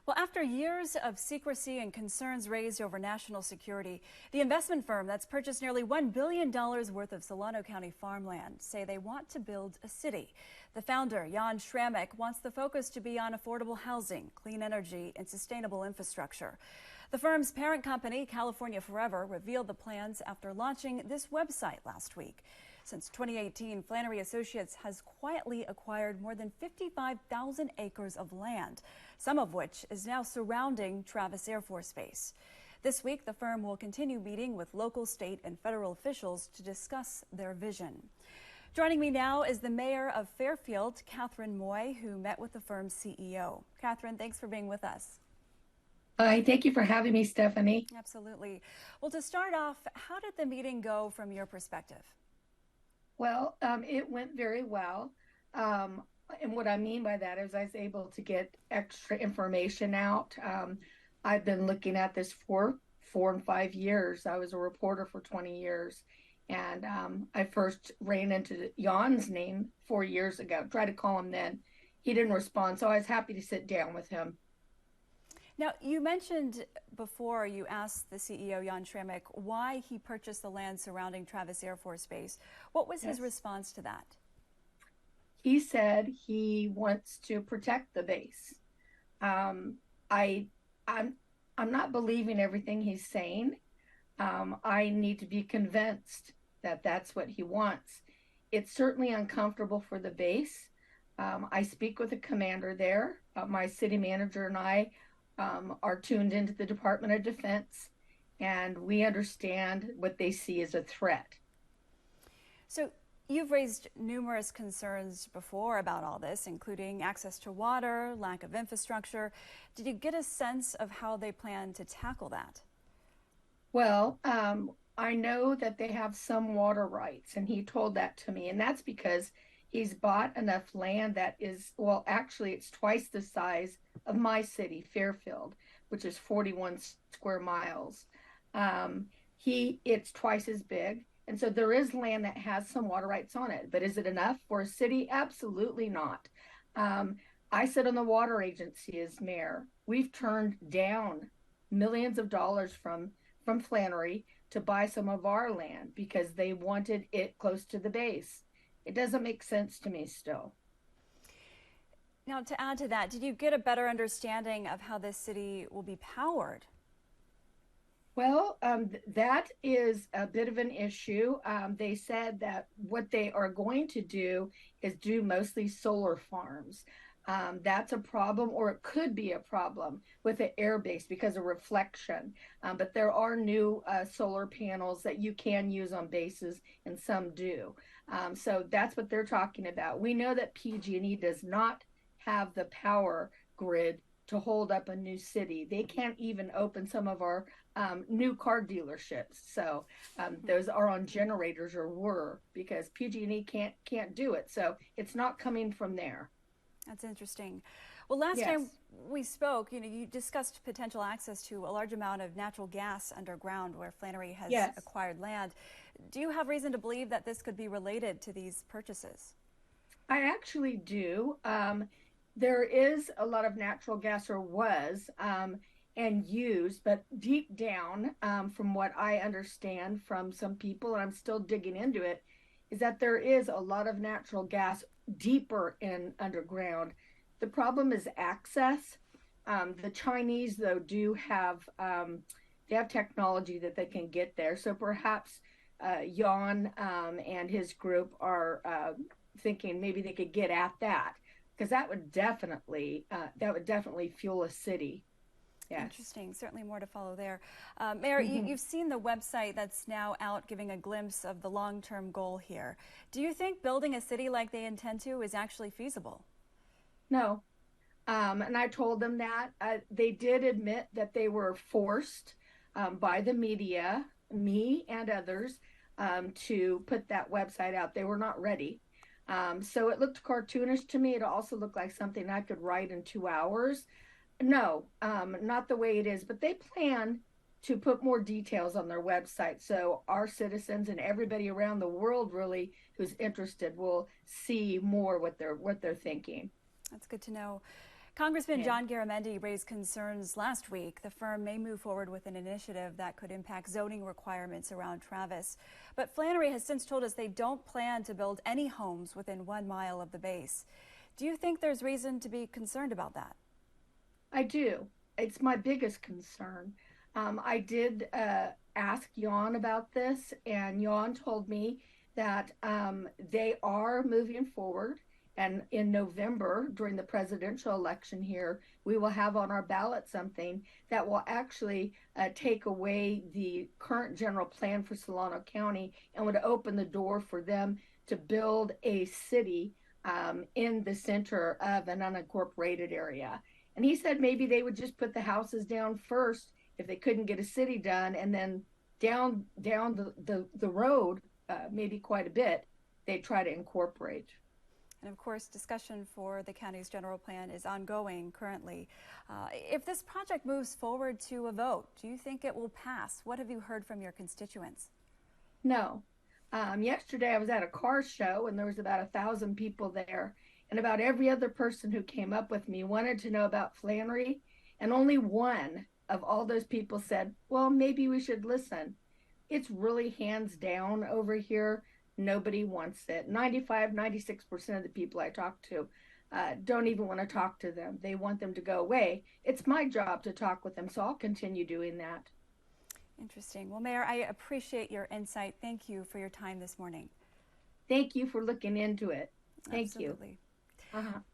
Well, after years of secrecy and concerns raised over national security, the investment firm that's purchased nearly $1 billion worth of Solano County farmland say they want to build a city. The founder, Jan Sramek, wants the focus to be on affordable housing, clean energy, and sustainable infrastructure. The firm's parent company, California Forever, revealed the plans after launching this website last week. Since 2018, Flannery Associates has quietly acquired more than 55,000 acres of land, some of which is now surrounding Travis Air Force Base. This week, the firm will continue meeting with local, state, and federal officials to discuss their vision. Joining me now is the mayor of Fairfield, Catherine Moy, who met with the firm's CEO. Catherine, thanks for being with us. Hi, thank you for having me, Stephanie. Absolutely. Well, to start off, how did the meeting go from your perspective? Well, it went very well. And what I mean by that is I was able to get extra information out. I've been looking at this for 4 and 5 years. I was a reporter for 20 years. And I first ran into Jan's name 4 years ago, tried to call him then. He didn't respond, so I was happy to sit down with him. Now, you mentioned before you asked the CEO, Jan Sramek, why he purchased the land surrounding Travis Air Force Base. What was his response to that? He said he wants to protect the base. Um, I, I'm, I'm not believing everything he's saying. I need to be convinced that that's what he wants. It's certainly uncomfortable for the base. I speak with the commander there. My city manager and I are tuned into the Department of Defense, and we understand what they see as a threat. So you've raised numerous concerns before about all this, including access to water, lack of infrastructure. Did you get a sense of how they plan to tackle that? Well, I know that they have some water rights, and he told that to me, and that's because he's bought enough land that is, well, actually, it's twice the size of my city, Fairfield, which is 41 square miles. It's twice as big. And so there is land that has some water rights on it. But is it enough for a city? Absolutely not. I sit on the water agency as mayor. We've turned down millions of dollars from Flannery to buy some of our land because they wanted it close to the base. It doesn't make sense to me still. Now, to add to that, did you get a better understanding of how this city will be powered? Well, that is a bit of an issue. They said that what they are going to do is do mostly solar farms. That's a problem, or it could be a problem with the air base because of reflection. But there are new solar panels that you can use on bases, and some do. So that's what they're talking about. We know that PG&E does not have the power grid to hold up a new city. They can't even open some of our new car dealerships. So those are on generators, or were, because PG&E can't do it. So it's not coming from there. That's interesting. Well, last Yes. time we spoke, you discussed potential access to a large amount of natural gas underground where Flannery has Yes. acquired land. Do you have reason to believe that this could be related to these purchases? I actually do. There is a lot of natural gas, or was, and used, but deep down, from what I understand from some people, and I'm still digging into it, is that there is a lot of natural gas deeper in underground. The problem is access. The Chinese, though, do have they have technology that they can get there. So perhaps Jan and his group are thinking maybe they could get at that, because that would definitely fuel a city. Yes. Interesting. Certainly more to follow there. Mayor, you've seen the website that's now out giving a glimpse of the long-term goal here. Do you think building a city like they intend to is actually feasible? No. And I told them that they did admit that they were forced by the media, me and others, to put that website out. They were not ready. So it looked cartoonish to me. It also looked like something I could write in 2 hours. No, not the way it is, but they plan to put more details on their website. So our citizens and everybody around the world really who's interested will see more what they're thinking. That's good to know. Congressman And John Garamendi raised concerns last week. The firm may move forward with an initiative that could impact zoning requirements around Travis. But Flannery has since told us they don't plan to build any homes within 1 mile of the base. Do you think there's reason to be concerned about that? I do. It's my biggest concern. I did ask Jan about this, and Jan told me that they are moving forward. And in November, during the presidential election here, we will have on our ballot something that will actually take away the current general plan for Solano County and would open the door for them to build a city in the center of an unincorporated area. And he said maybe they would just put the houses down first if they couldn't get a city done, and then down the road, maybe quite a bit, they try to incorporate. And of course, discussion for the county's general plan is ongoing currently. If this project moves forward to a vote, do you think it will pass? What have you heard from your constituents? No. Yesterday I was at a car show and there was about 1,000 people there. And about every other person who came up with me wanted to know about Flannery. And only one of all those people said, well, maybe we should listen. It's really hands down over here. Nobody wants it. 96% of the people I talk to don't even want to talk to them. They want them to go away. It's my job to talk with them, so I'll continue doing that. Interesting. Well, Mayor, I appreciate your insight. Thank you for your time this morning. Thank you for looking into it. Thank Absolutely. you.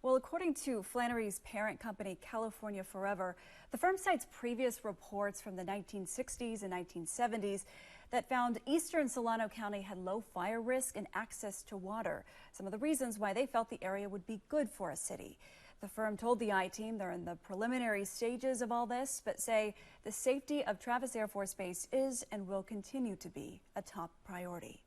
Well, according to Flannery's parent company, California Forever, the firm cites previous reports from the 1960s and 1970s that found eastern Solano County had low fire risk and access to water, some of the reasons why they felt the area would be good for a city. The firm told the I-Team they're in the preliminary stages of all this, but say the safety of Travis Air Force Base is and will continue to be a top priority.